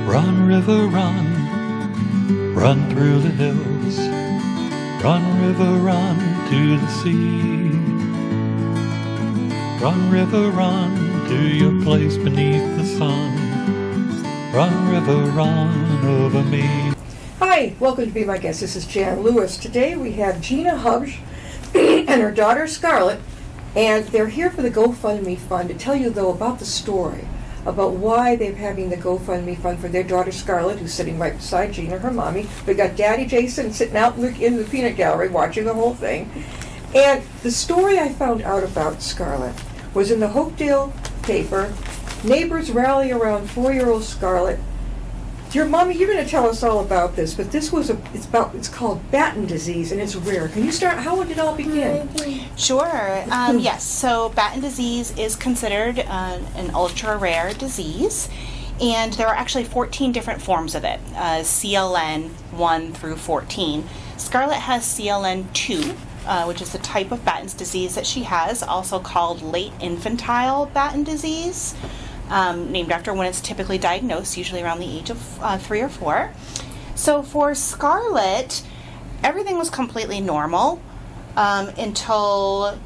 Run, river, run, run through the hills. Run, river, run to the sea. Run, river, run to your place beneath the sun. Run, river, run over me. Hi, welcome to Be My Guest. This is Jan Lewis. Today we have Gina Hubsch and her daughter Scarlett, and they're here for the GoFundMe fund to tell you, though, about the story, about why they're having the GoFundMe fund for their daughter Scarlett, who's sitting right beside Gina, her mommy. We got Daddy Jason sitting out in the peanut gallery watching the whole thing. And the story I found out about Scarlett was in the Hopedale paper. Neighbors rally around 4-year-old Scarlett. Dear Mommy, you're going to tell us all about this, but it's called Batten Disease, and it's rare. Can you start? How did it all begin? Sure. Yes. So Batten Disease is considered an ultra-rare disease, and there are actually 14 different forms of it, CLN 1 through 14. Scarlett has CLN 2, which is the type of Batten's disease that she has, also called late infantile Batten disease. Named after when it's typically diagnosed, usually around the age of 3 or 4. So for Scarlett, everything was completely normal until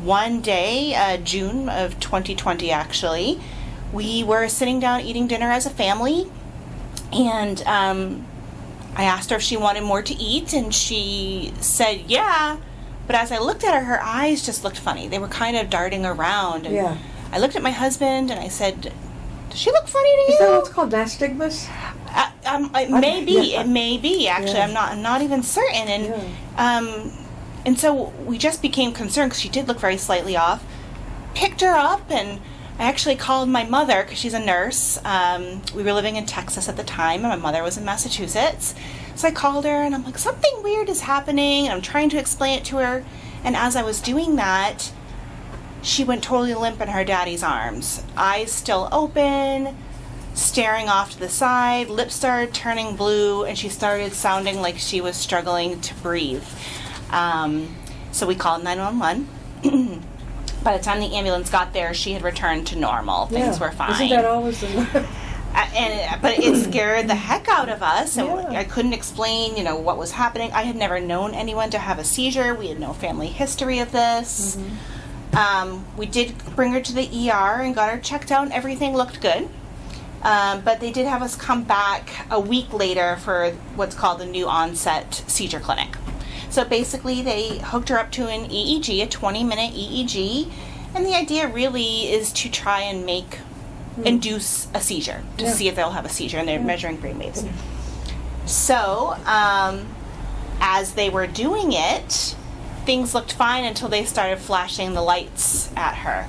one day, June of 2020 actually. We were sitting down eating dinner as a family, and I asked her if she wanted more to eat, and she said yeah, but as I looked at her eyes just looked funny. They were kind of darting around. And yeah. I looked at my husband and I said, does she look funny to you? Is that what's called nystagmus? It may be, actually. Yeah. I'm not even certain. And so we just became concerned because she did look very slightly off. Picked her up, and I actually called my mother because she's a nurse. We were living in Texas at the time, and my mother was in Massachusetts. So I called her and I'm like, something weird is happening, and I'm trying to explain it to her. And as I was doing that, she went totally limp in her daddy's arms. Eyes still open, staring off to the side, lips started turning blue, and she started sounding like she was struggling to breathe. So we called 911. By the time the ambulance got there, she had returned to normal. Things were fine. Isn't that always the... But it scared the heck out of us, and Yeah. I couldn't explain, what was happening. I had never known anyone to have a seizure. We had no family history of this. Mm-hmm. We did bring her to the ER and got her checked out, and everything looked good. But they did have us come back a week later for what's called the new Onset Seizure Clinic. So basically they hooked her up to an EEG, a 20-minute EEG, and the idea really is to try and induce a seizure, to see if they'll have a seizure, and they're measuring brain waves. So as they were doing it, things looked fine until they started flashing the lights at her.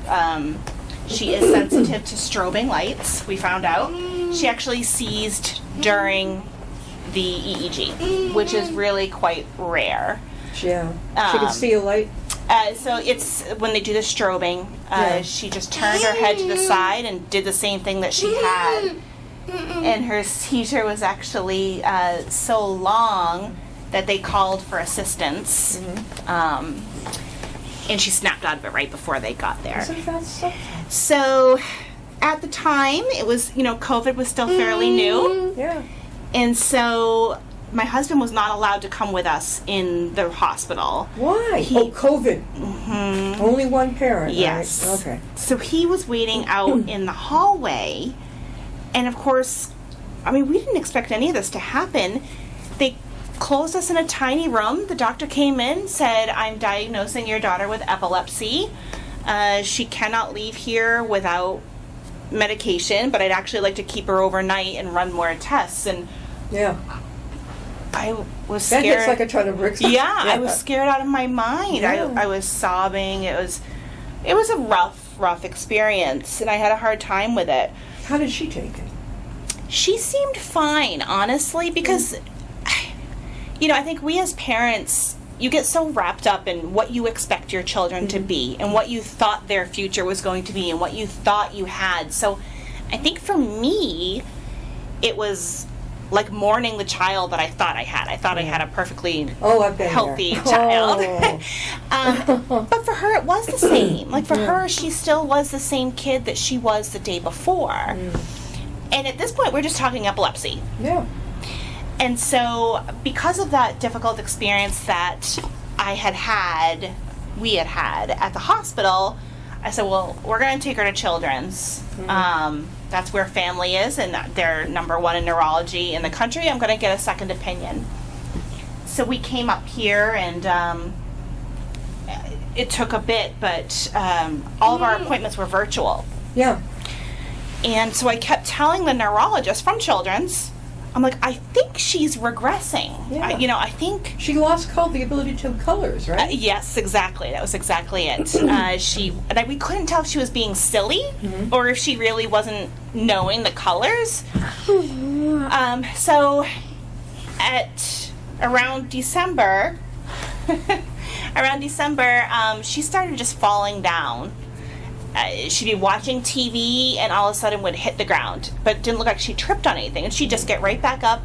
She is sensitive to strobing lights, we found out. She actually seized during the EEG, which is really quite rare. Yeah. She could see a light? So it's when they do the strobing, she just turned her head to the side and did the same thing that she had. And her seizure was actually so long that they called for assistance, and she snapped out of it right before they got there. Isn't that something? So at the time, it was, COVID was still fairly new. Yeah. And so my husband was not allowed to come with us in the hospital. Why? COVID. Mm-hmm. Only one parent, yes. Right? Okay. So he was waiting out in the hallway, and of course, we didn't expect any of this to happen. They closed us in a tiny room. The doctor came in, said, I'm diagnosing your daughter with epilepsy. She cannot leave here without medication, but I'd actually like to keep her overnight and run more tests. And yeah, I was scared. That hits like a ton of bricks. Yeah, I was scared out of my mind. Yeah. I was sobbing. It was a rough experience, and I had a hard time with it. How did she take it? She seemed fine, honestly, because I think we as parents, you get so wrapped up in what you expect your children to be and what you thought their future was going to be and what you thought you had. So I think for me, it was like mourning the child that I thought I had. I thought I had a perfectly healthy child. But for her, it was the same. Like for her, she still was the same kid that she was the day before. And at this point, we're just talking epilepsy. Yeah. And so, because of that difficult experience that we had had at the hospital, I said, well, we're going to take her to Children's. That's where family is, and they're number one in neurology in the country. I'm going to get a second opinion. So we came up here, and it took a bit, but all of our appointments were virtual. Yeah. And so I kept telling the neurologist from Children's, I'm like, I think she's regressing. Yeah. I think... She lost the ability to colors, right? Yes, exactly. That was exactly it. We couldn't tell if she was being silly or if she really wasn't knowing the colors. So at around December, she started just falling down. She'd be watching TV and all of a sudden would hit the ground, but it didn't look like she tripped on anything. And she'd just get right back up,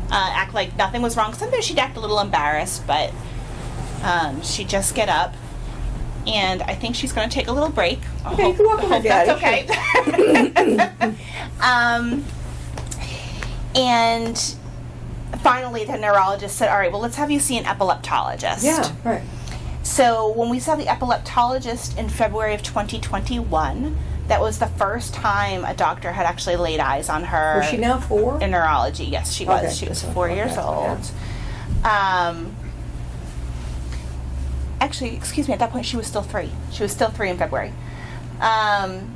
act like nothing was wrong. Sometimes she'd act a little embarrassed, but she'd just get up. And I think she's going to take a little break. Okay, you can walk over, Daddy. That's okay. And finally, the neurologist said, all right, well, let's have you see an epileptologist. Yeah, right. So when we saw the epileptologist in February of 2021, that was the first time a doctor had actually laid eyes on her. Was she now 4? In neurology, yes, she was. Okay. She was 4 years old. Actually, excuse me, at that point she was still 3. She was still 3 in February. And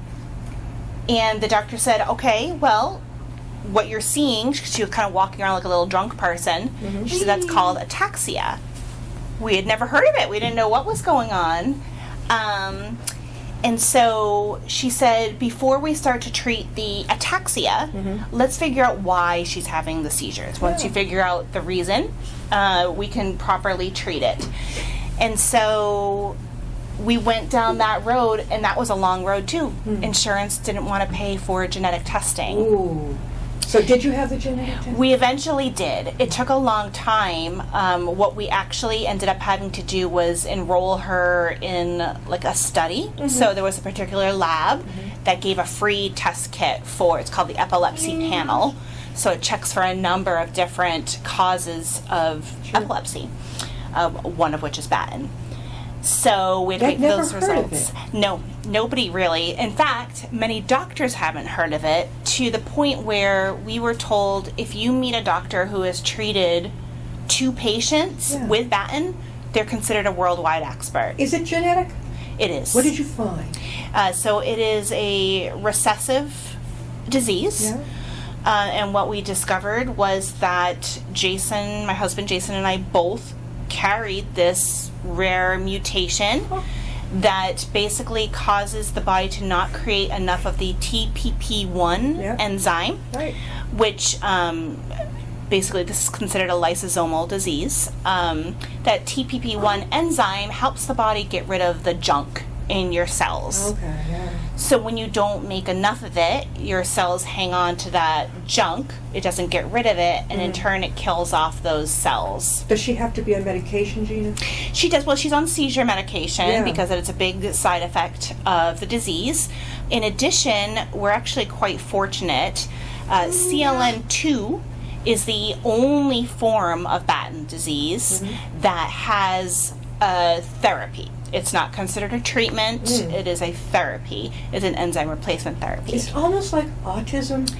the doctor said, okay, well, what you're seeing, she was kind of walking around like a little drunk person. She said that's called ataxia. We had never heard of it. We didn't know what was going on. And so she said, before we start to treat the ataxia, let's figure out why she's having the seizures. Once you figure out the reason, we can properly treat it. And so we went down that road, and that was a long road too. Insurance didn't want to pay for genetic testing. Ooh. So did you have the genetic test? We eventually did. It took a long time. What we actually ended up having to do was enroll her in like a study. So there was a particular lab that gave a free test kit for, it's called the epilepsy panel. So it checks for a number of different causes of epilepsy, one of which is Batten. So we had to wait for those results. No, nobody really. In fact, many doctors haven't heard of it, to the point where we were told if you meet a doctor who has treated 2 patients with Batten, they're considered a worldwide expert. Is it genetic? It is. What did you find? So it is a recessive disease. And what we discovered was that Jason, my husband Jason, and I both carried this rare mutation that basically causes the body to not create enough of the TPP1 enzyme, which basically this is considered a lysosomal disease. That TPP1 enzyme helps the body get rid of the junk in your cells. So when you don't make enough of it, your cells hang on to that junk. It doesn't get rid of it, and in turn it kills off those cells. Does she have to be on medication, Gina? She does. Well, she's on seizure medication because it's a big side effect of the disease. In addition, we're actually quite fortunate. CLN2 is the only form of Batten disease that has therapy. It's not considered a treatment. It is a therapy. It's an enzyme replacement therapy. It's almost like autism.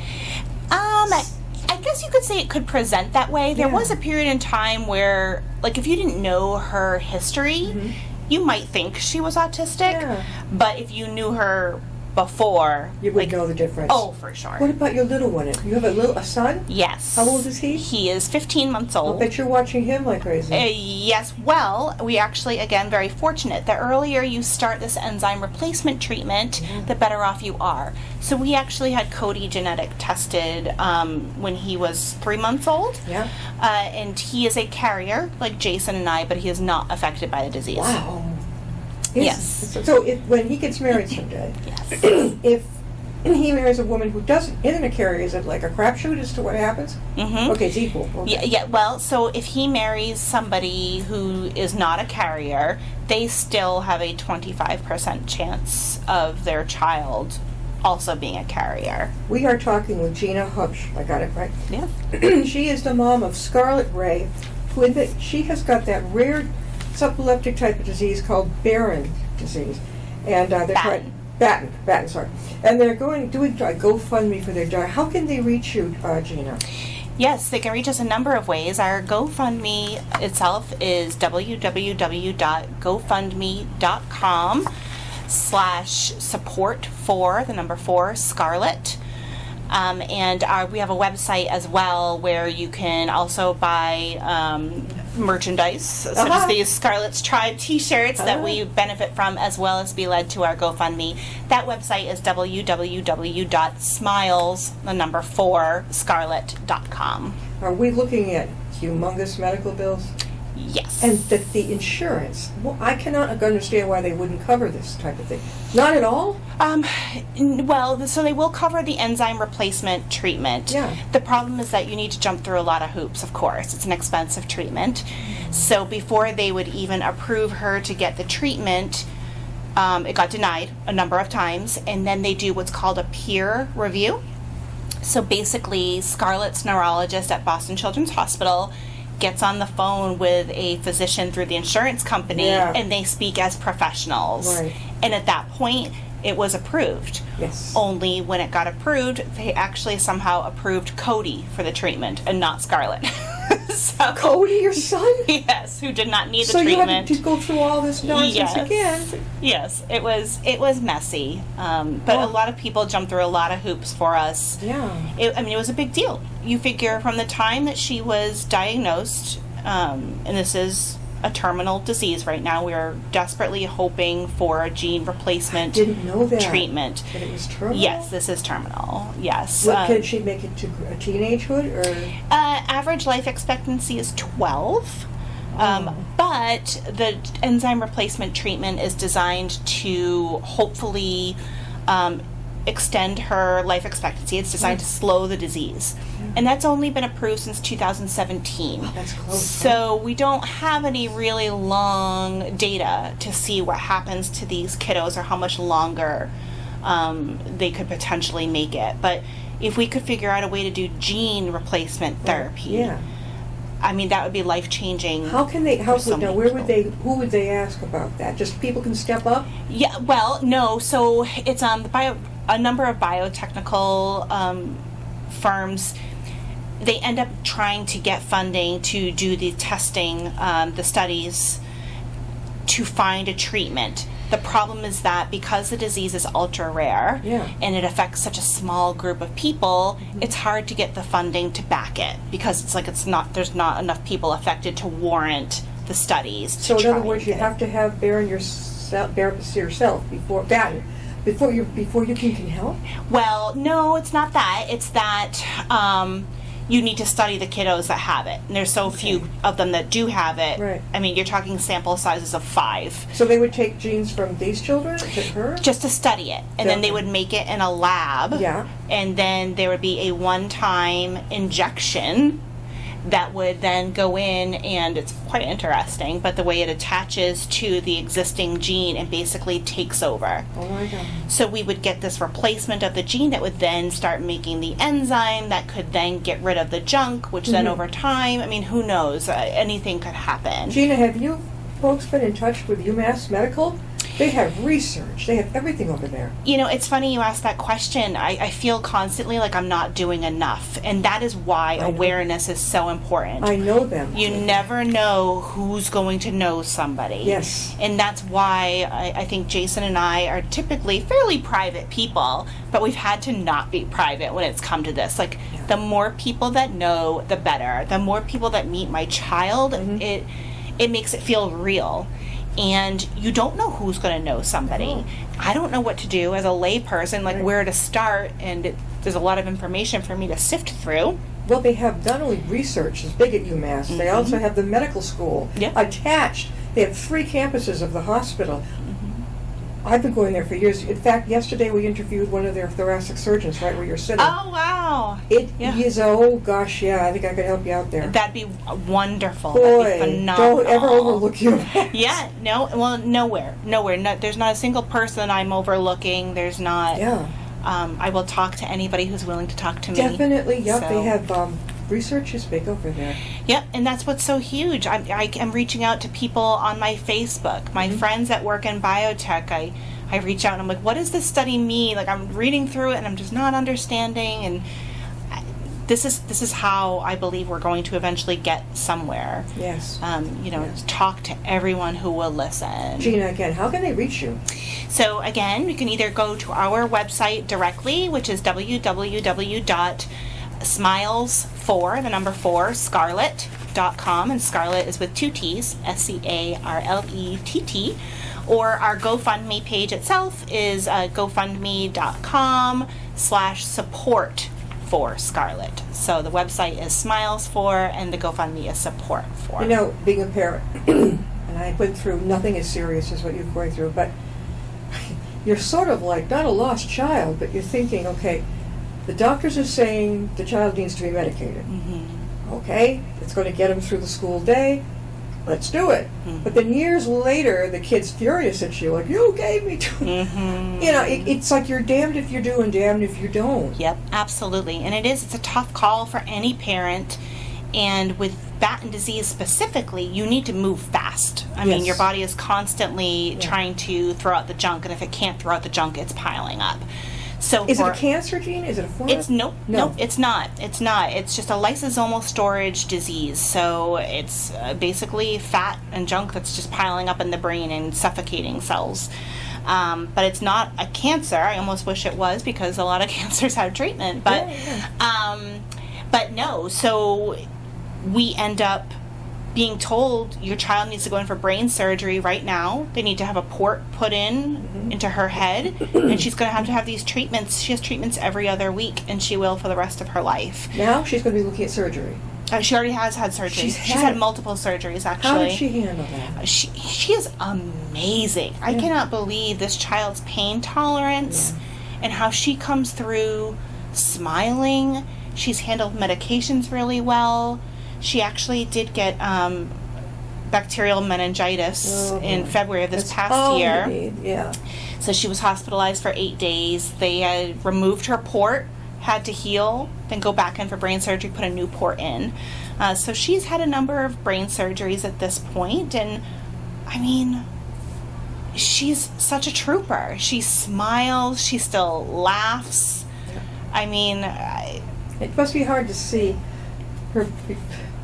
I guess you could say it could present that way. There was a period in time where, like, if you didn't know her history, you might think she was autistic. But if you knew her before, you would know the difference. Oh, for sure. What about your little one? You have a son? Yes. How old is he? He is 15 months old. I'll bet you're watching him like crazy. Yes. Well, we actually, again, very fortunate. The earlier you start this enzyme replacement treatment, the better off you are. So we actually had Cody genetic tested when he was 3 months old. And he is a carrier, like Jason and I, but he is not affected by the disease. Wow. Yes. So when he gets married someday, if he marries a woman who isn't a carrier, is it like a crapshoot as to what happens? Okay, it's equal. Okay. Yeah. Well, so if he marries somebody who is not a carrier, they still have a 25% chance of their child also being a carrier. We are talking with Gina Hubsch. I got it right. Yeah. She is the mom of Scarlett Ray, she has got that rare subleptic type of disease called Batten Disease. And they're Batten, sorry. And they're doing a GoFundMe for their daughter. How can they reach you, Gina? Yes, they can reach us a number of ways. Our GoFundMe itself is www.gofundme.com/support for the number 4 Scarlett. And we have a website as well where you can also buy merchandise, such as these Scarlett's Tribe t-shirts that we benefit from, as well as be led to our GoFundMe. That website is www.smiles4scarlett.com. Are we looking at humongous medical bills? Yes. And the insurance, well, I cannot understand why they wouldn't cover this type of thing. Not at all? Well, so they will cover the enzyme replacement treatment. Yeah. The problem is that you need to jump through a lot of hoops, of course. It's an expensive treatment. So before they would even approve her to get the treatment, it got denied a number of times, and then they do what's called a peer review. So basically, Scarlett's neurologist at Boston Children's Hospital gets on the phone with a physician through the insurance company, and they speak as professionals. Right. And at that point, it was approved. Yes. Only when it got approved, they actually somehow approved Cody for the treatment and not Scarlett. So, Cody, your son? Yes, who did not need the so treatment. So you had to go through all this nonsense again. Yes, it was messy, but a lot of people jumped through a lot of hoops for us. Yeah. It was a big deal. You figure from the time that she was diagnosed, and this is a terminal disease right now, we're desperately hoping for a gene replacement Didn't know that. treatment. But it was terminal? Yes, this is terminal. Yes. Can she make it to a teenagehood, or? Average life expectancy is 12. But the enzyme replacement treatment is designed to hopefully extend her life expectancy. It's designed to slow the disease. And that's only been approved since 2017. Oh, that's close. So we don't have any really long data to see what happens to these kiddos or how much longer they could potentially make it. But if we could figure out a way to do gene replacement therapy, I mean, that would be life-changing. How can they, who would they ask about that? Just people can step up? Yeah, well, no. So it's a number of biotechnical firms. They end up trying to get funding to do the testing, the studies, to find a treatment. The problem is that because the disease is ultra rare and it affects such a small group of people, it's hard to get the funding to back it, because there's not enough people affected to warrant the studies. So in other words, you have to have Batten yourself before you can help? Well, no, it's not that. It's that you need to study the kiddos that have it. And there's so few of them that do have it. Right. I mean, you're talking sample sizes of 5. So they would take genes from these children to her? Just to study it. And then they would make it in a lab. Yeah. And then there would be a one-time injection that would then go in, and it's quite interesting, but the way it attaches to the existing gene and basically takes over. Oh my God. So we would get this replacement of the gene that would then start making the enzyme that could then get rid of the junk, which then over time, I mean, who knows, anything could happen. Gina, have you folks been in touch with UMass Medical? They have research. They have everything over there. You know, it's funny you ask that question. I feel constantly like I'm not doing enough. And that is why awareness is so important. I know them. You never know who's going to know somebody. Yes. And that's why I think Jason and I are typically fairly private people, but we've had to not be private when it's come to this. Like, the more people that know, the better. The more people that meet my child, it makes it feel real. And you don't know who's going to know somebody. I don't know what to do as a lay person, like where to start, and there's a lot of information for me to sift through. Well, they have not only research is big at UMass, they also have the medical school attached. They have 3 campuses of the hospital. I've been going there for years. In fact, yesterday we interviewed one of their thoracic surgeons right where you're sitting. Oh, wow. He is, oh gosh, I think I could help you out there. That'd be wonderful. Boy, that'd be phenomenal. don't ever overlook UMass. Yeah, no, well, nowhere. No, there's not a single person I'm overlooking. There's not. Yeah. I will talk to anybody who's willing to talk to me. Definitely, yep. So- They have research is big over there. Yep, and that's what's so huge. I am reaching out to people on my Facebook, my friends that work in biotech. I reach out and I'm like, what does this study mean? Like, I'm reading through it and I'm just not understanding. And this is how I believe we're going to eventually get somewhere. Yes. Talk to everyone who will listen. Gina, again, how can they reach you? So again, you can either go to our website directly, which is www.smiles4, and Scarlett is with 2 T's, Scarlett, or our GoFundMe page itself is gofundme.com/support for Scarlett. So the website is Smiles4 and the GoFundMe is Support for. You know, being a parent, and I went through nothing as serious as what you're going through, but you're sort of like, not a lost child, but you're thinking, okay, the doctors are saying the child needs to be medicated. Mm-hmm. Okay, it's going to get him through the school day. Let's do it. Mm-hmm. But then years later, the kid's furious at you, like, you gave me to... Mm-hmm. It's like you're damned if you do and damned if you don't. Yep, absolutely. And it's a tough call for any parent. And with Batten disease specifically, you need to move fast. I mean, your body is constantly trying to throw out the junk, and if it can't throw out the junk, it's piling up. So is it a cancer, Gene? Is it a form? Nope, it's not. It's not. It's just a lysosomal storage disease. So it's basically fat and junk that's just piling up in the brain and suffocating cells. But it's not a cancer. I almost wish it was, because a lot of cancers have treatment. But but no. So we end up being told your child needs to go in for brain surgery right now. They need to have a port put in into her head, and she's going to have these treatments. She has treatments every other week, and she will for the rest of her life. Now she's going to be looking at surgery. She already has had surgery. She's had multiple surgeries, actually. How did she handle that? She is amazing. I cannot believe this child's pain tolerance and how she comes through smiling. She's handled medications really well. She actually did get bacterial meningitis in February of this past year. Yeah. So she was hospitalized for 8 days. They had removed her port, had to heal, then go back in for brain surgery, put a new port in. So she's had a number of brain surgeries at this point, and I mean, she's such a trooper. She smiles, she still laughs. I mean, it must be hard to see her.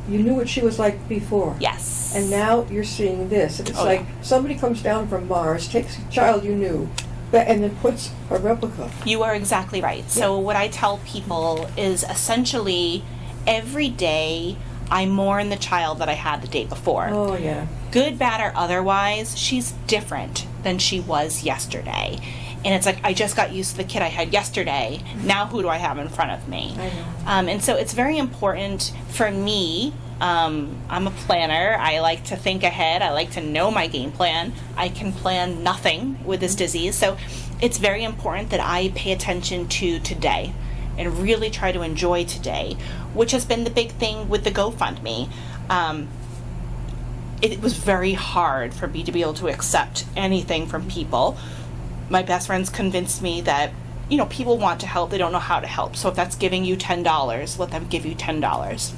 You knew what she was like before. Yes. And now you're seeing this. And it's like somebody comes down from Mars, takes a child you knew, and then puts a replica. You are exactly right. So what I tell people is essentially every day I mourn the child that I had the day before. Oh, yeah. Good, bad, or otherwise, she's different than she was yesterday. And it's like, I just got used to the kid I had yesterday. Now who do I have in front of me? I know. And so it's very important for me. I'm a planner. I like to think ahead. I like to know my game plan. I can plan nothing with this disease. So it's very important that I pay attention to today and really try to enjoy today, which has been the big thing with the GoFundMe. It was very hard for me to be able to accept anything from people. My best friends convinced me that, people want to help, they don't know how to help. So if that's giving you $10, let them give you $10.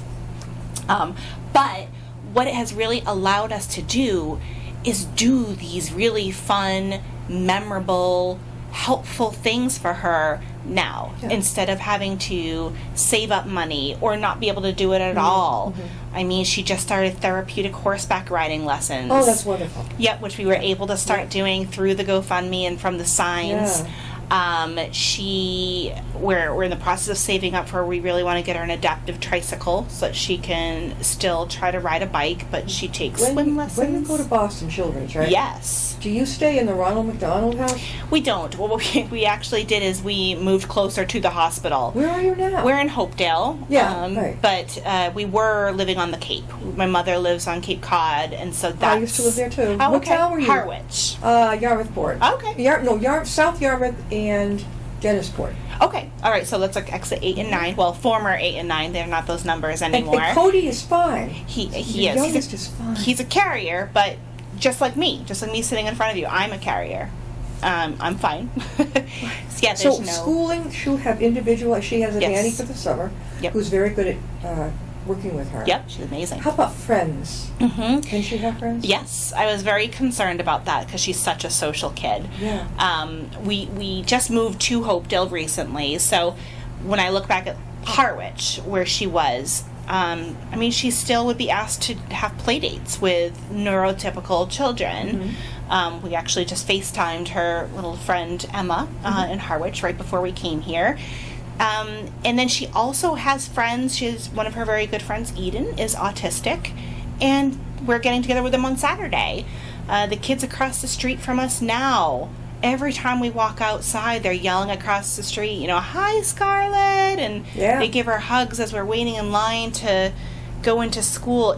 But what it has really allowed us to do is do these really fun, memorable, helpful things for her now, instead of having to save up money or not be able to do it at all. I mean, she just started therapeutic horseback riding lessons. Oh, that's wonderful. Yep, which we were able to start doing through the GoFundMe and from the signs. We're in the process of saving up for, we really want to get her an adaptive tricycle so that she can still try to ride a bike, but she takes swim lessons. When you go to Boston Children's, right? Yes. Do you stay in the Ronald McDonald House? We don't. Well, what we actually did is we moved closer to the hospital. Where are you now? We're in Hopedale. Yeah, right. But we were living on the Cape. My mother lives on Cape Cod, and so that's... I used to live there, too. Oh, What okay. town were you? Harwich. Yarmouthport. Okay. South Yarmouth and Dennisport. Okay. All right. So let's exit 8 and 9. Well, former 8 and 9. They're not those numbers anymore. And Cody is fine. He The is. youngest is fine. He's a carrier, but just like me sitting in front of you, I'm a carrier. I'm fine. Yeah, So there's no schooling, she'll have individual, she has a Yes. nanny for the summer Yep. who's very good at working with her. Yep, she's amazing. How about friends? Mm-hmm. Can she have friends? Yes, I was very concerned about that because she's such a social kid. Yeah. We just moved to Hopedale recently, so when I look back at Harwich, where she was, I mean, she still would be asked to have play dates with neurotypical children. Mm-hmm. We actually just FaceTimed her little friend Emma in Harwich right before we came here. And then she also has friends. She's one of her very good friends, Eden, is autistic, and we're getting together with them on Saturday. The kids across the street from us now, every time we walk outside, they're yelling across the street, you know, "Hi, Scarlett," and Yeah. they give her hugs as we're waiting in line to go into school.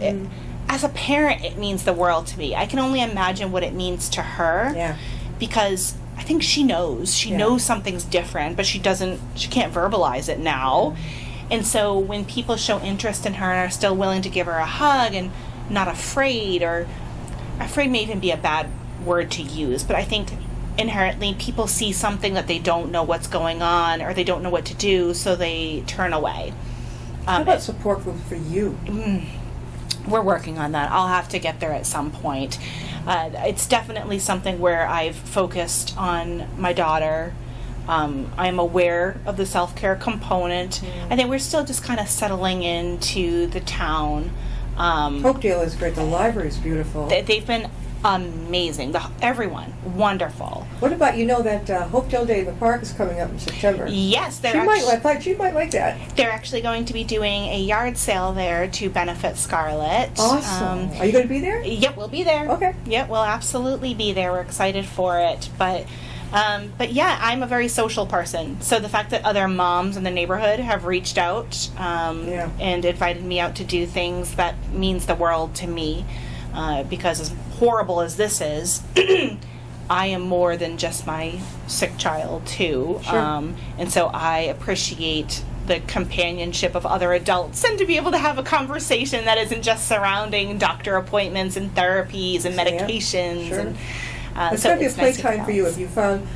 As a parent, it means the world to me. I can only imagine what it means to her. Yeah. Because I think she knows. She knows something's different, but she can't verbalize it now. And so when people show interest in her and are still willing to give her a hug and not afraid, or afraid may even be a bad word to use, but I think inherently people see something that they don't know what's going on or they don't know what to do, so they turn away. How about support groups for you? We're working on that. I'll have to get there at some point. It's definitely something where I've focused on my daughter. I'm aware of the self-care component. I think we're still just kind of settling into the town. Hopedale is great. The library's beautiful. They've been amazing. Everyone, wonderful. What about, you know, that Hopedale Day in the Park is coming up in September? Yes, She might like that. they're actually going to be doing a yard sale there to benefit Scarlett. Awesome. Are you going to be there? Yep, we'll be there. Okay. Yep, we'll absolutely be there. We're excited for it. But yeah, I'm a very social person. So the fact that other moms in the neighborhood have reached out and invited me out to do things, that means the world to me. Because as horrible as this is, I am more than just my sick child too. Sure. And so I appreciate the companionship of other adults and to be able to have a conversation that isn't just surrounding doctor appointments and therapies and medications. Sure. And, It's so got to be a it's nice to playtime for you. balance. If you found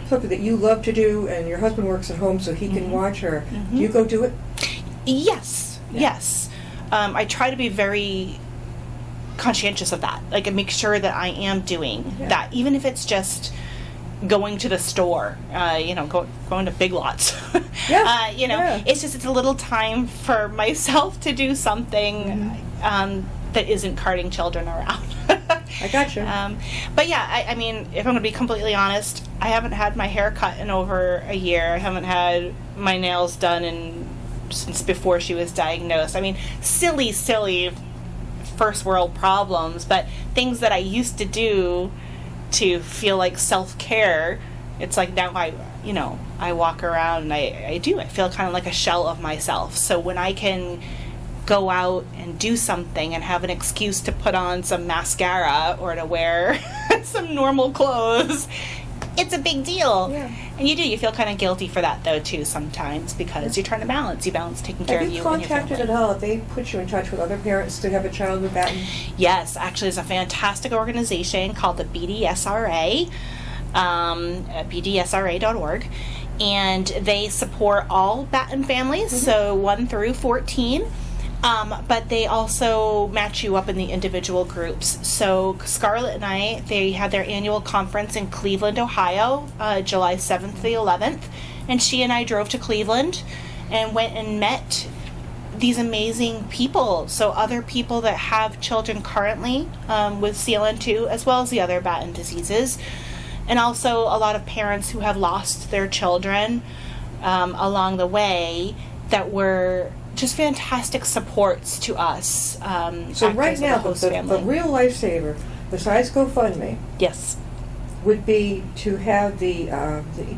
something that you love to do and your husband works at home so he can watch her, do you go do it? Yes, yes. I try to be very conscientious of that. Like, I make sure that I am doing that, even if it's just going to the store, going to Big Lots. It's a little time for myself to do something that isn't carting children around. I gotcha. But yeah, I mean, if I'm going to be completely honest, I haven't had my hair cut in over a year. I haven't had my nails done since before she was diagnosed. I mean, silly first world problems, but things that I used to do to feel like self-care, it's like now I walk around and I feel kind of like a shell of myself. So when I can go out and do something and have an excuse to put on some mascara or to wear some normal clothes, it's a big deal. Yeah. And you feel kind of guilty for that though too sometimes, because you're trying to balance. You balance taking care of you and your family. Have you contacted at all if they put you in touch with other parents to have a child with Batten? Yes, actually there's a fantastic organization called the BDSRA, bdsra.org, and they support all Batten families, so 1 through 14. But they also match you up in the individual groups. So Scarlett and they had their annual conference in Cleveland, Ohio, July 7th to the 11th. And she and I drove to Cleveland and went and met these amazing people. So other people that have children currently with CLN2, as well as the other Batten diseases. And also a lot of parents who have lost their children along the way that were just fantastic supports to us. So right now, the real lifesaver, besides GoFundMe, yes, would be to have the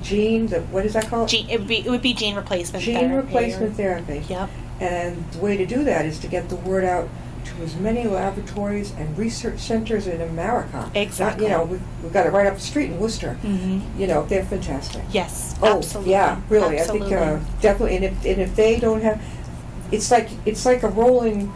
gene. What is that called? It would be gene replacement therapy. Gene replacement therapy. Yep. And the way to do that is to get the word out to as many laboratories and research centers in America. Exactly. We've got it right up the street in Worcester. Mm-hmm. They're fantastic. Yes. Oh, absolutely. yeah, really. Absolutely. I think definitely. And if they don't have, it's like a rolling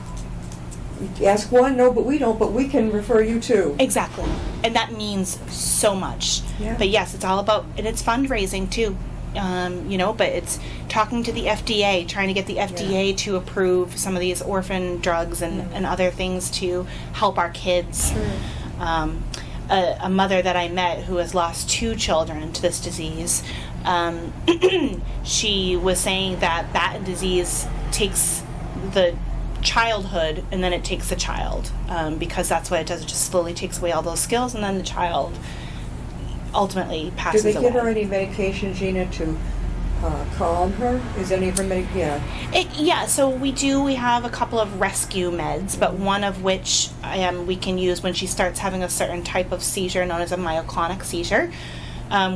You ask one, no, but we don't, but we can refer you to. Exactly. And that means so much. Yeah. But yes, it's all about, and it's fundraising too. But it's talking to the FDA, trying to get the FDA to approve some of these orphan drugs and other things to help our kids. Sure. A mother that I met who has lost 2 children to this disease, she was saying that Batten disease takes the childhood and then it takes the child, because that's what it does. It just slowly takes away all those skills, and then the child ultimately passes away. Do they give her any medication, Gina, to calm her? Is any of her medication? Yeah, so we have a couple of rescue meds, but one of which we can use when she starts having a certain type of seizure known as a myoclonic seizure,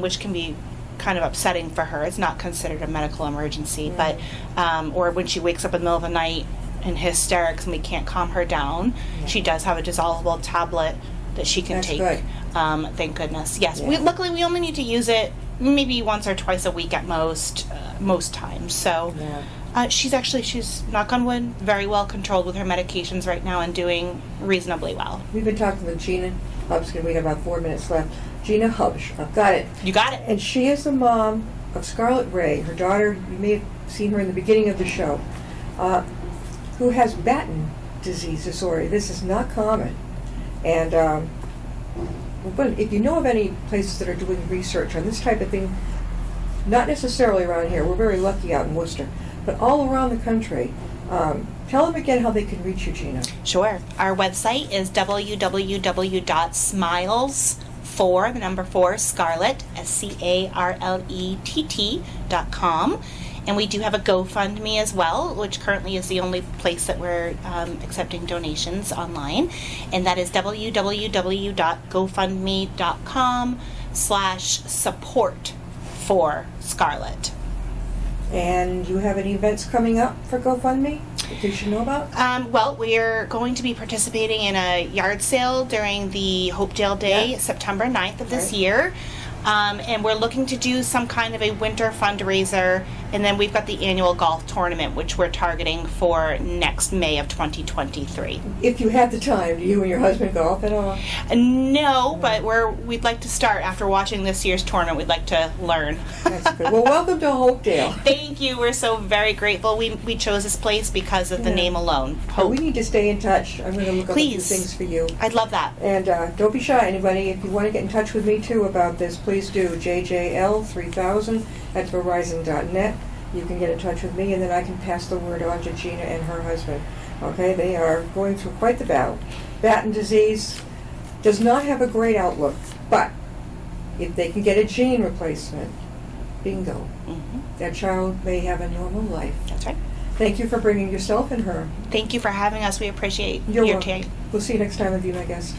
which can be kind of upsetting for her. It's not considered a medical emergency, but or when she wakes up in the middle of the night in hysterics and we can't calm her down, she does have a dissolvable tablet that she can take. Good. Thank goodness. Yes, luckily we only need to use it maybe once or twice a week at most times. So she's knock on wood, very well controlled with her medications right now and doing reasonably well. We've been talking with Gina Hubsch, and we have about 4 minutes left. Gina Hubsch, I've got it. You got it. And she is the mom of Scarlett Ray, her daughter. You may have seen her in the beginning of the show, who has Batten Disease disorder. This is not common. And but if you know of any places that are doing research on this type of thing, not necessarily around here, we're very lucky out in Worcester, but all around the country, tell them again how they can reach you, Gina. Sure. Our website is www.smiles4, Scarlett.com. And we do have a GoFundMe as well, which currently is the only place that we're accepting donations online. And that is www.gofundme.com/support for Scarlett. And you have any events coming up for GoFundMe that you should know about? Well, we're going to be participating in a yard sale during the Hopedale Day, September 9th of this year. And we're looking to do some kind of a winter fundraiser, and then we've got the annual golf tournament, which we're targeting for next May of 2023. If you have the time, do you and your husband golf at all? No, but we'd like to start after watching this year's tournament. We'd like to learn. That's good. Well, welcome to Hopedale. Thank you. We're so very grateful. We chose this place because of the name alone. Hope. We need to stay in touch. I'm going to look up a few things for you. I'd love that. And don't be shy, anybody. If you want to get in touch with me, too, about this, please do. JJL3000@verizon.net. You can get in touch with me, and then I can pass the word on to Gina and her husband. Okay, they are going through quite the battle. Batten disease does not have a great outlook, but if they can get a gene replacement, bingo. That child may have a normal life. That's right. Thank you for bringing yourself and her. Thank you for having us. We appreciate your time. Welcome. We'll see you next time with you, my guest.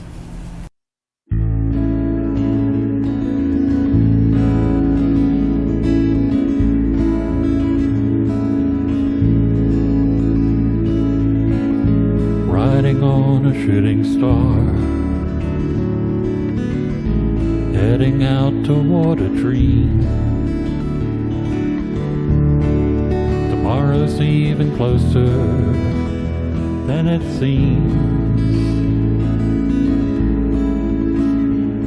Riding on a shooting star, heading out toward a dream. Tomorrow's even closer than it seems.